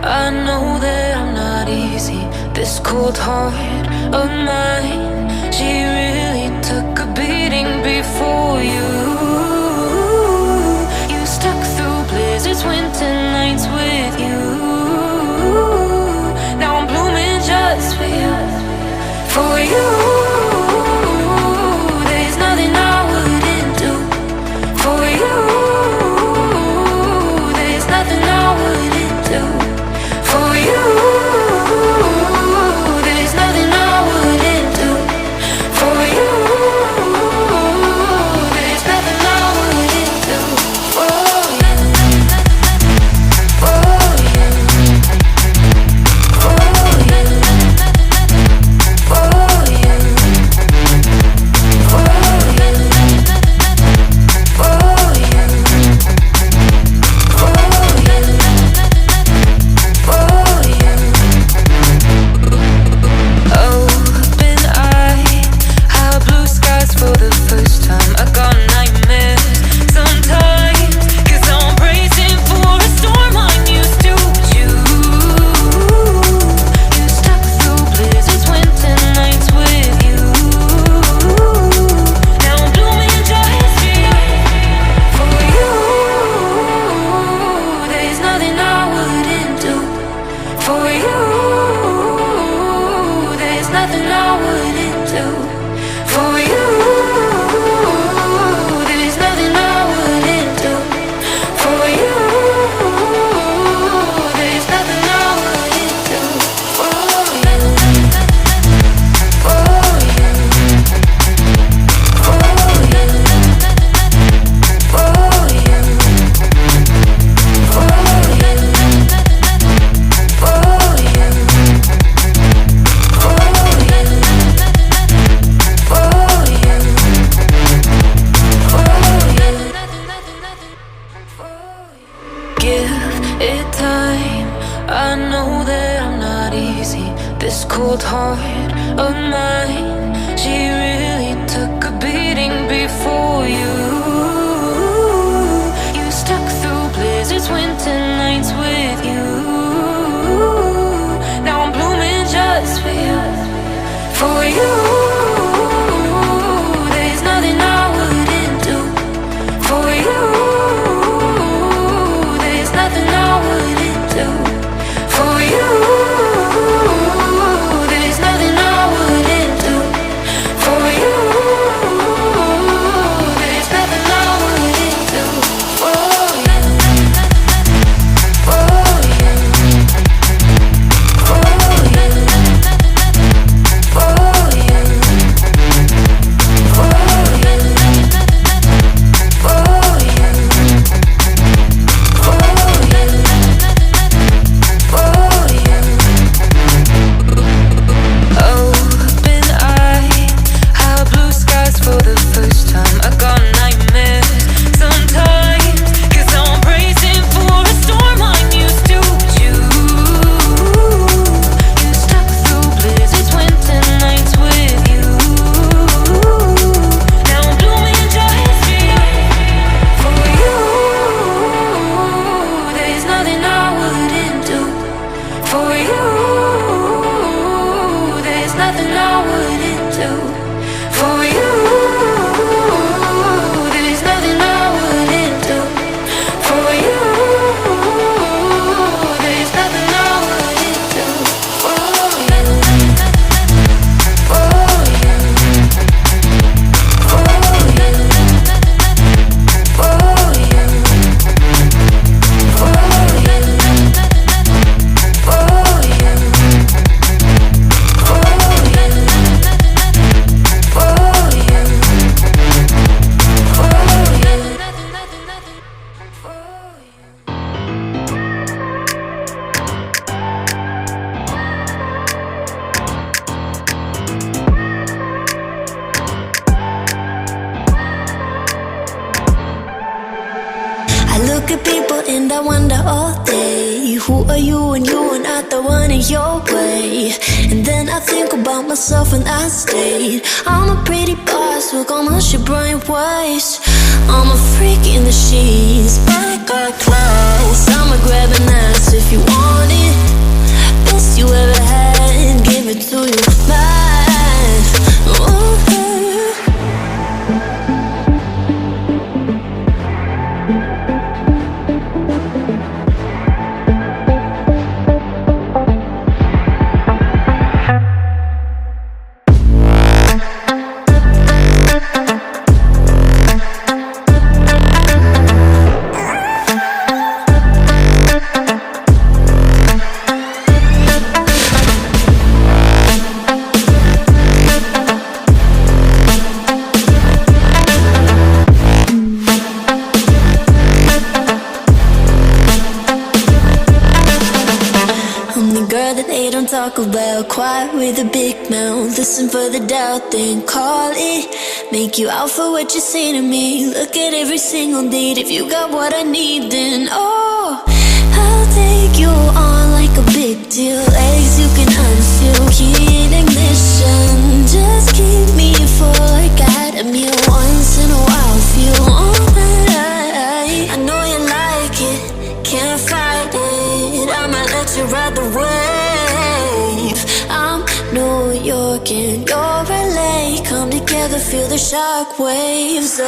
I know that I'm not easy. This cold heart of mine, she really took a beating before you. You stuck through blizzards, winter nights with you. Now I'm blooming just for you, for you. There's nothing I wouldn't do for you. There's nothing I wouldn't do for you. There's nothing I wouldn't do for you. There's nothing I wouldn't do for you. For you. For you. For you. For you. For you. For the first time, I got nightmares sometimes, 'cause I'm bracing for a storm I'm used to. You stuck through blizzards, winter nights with you. Now I'm blooming just for you. There's nothing I wouldn't do for you. There's nothing I wouldn't do for you. There's nothing I wouldn't do for you. There's nothing I wouldn't do for you. For you. For you. For you. For you. For you. Give it time. I know that I'm not easy. This cold heart of mine, she really took a beating before you. You stuck through blizzards, winter nights with you. Now I'm blooming just for you, for you. There's nothing I wouldn't do for you. There's nothing I wouldn't do for you. There's nothing I wouldn't do for you. There's nothing I wouldn't do for you. For you. For you. For you. For you. For you. Open eye, how blue skies for the first time. I got nightmares sometimes, 'cause I'm bracing for a storm I'm used to. You stuck through blizzards, winter nights with you. Now I'm blooming just for you. There's nothing I wouldn't do for you. There's nothing I wouldn't do for you. There's nothing I wouldn't do for you. There's nothing I wouldn't do for you. For you. For you. For you. For you. For you. I look at people and I wonder all day, who are you and you are not the one in your way. And then I think about about myself when I stayed. I'm a pretty boss, look almost your brain waste. I'm a freak in the sheets, back got class. I'ma grab an ass if you want it. Best you ever had, give it to you back. Ooh. Talk about quiet with a big mouth. Listen for the doubt, then call it. Make you out for what you say to me. Look at every single date. If you got what I need, then oh, I'll take you on like a big deal. Legs you can unseal, key in ignition. Just keep me full like I had a meal once in a while. Feel all that I know you like it, can't fight it. I'ma let you ride the wave. I'm New York and you're LA. Come together, feel the shock waves.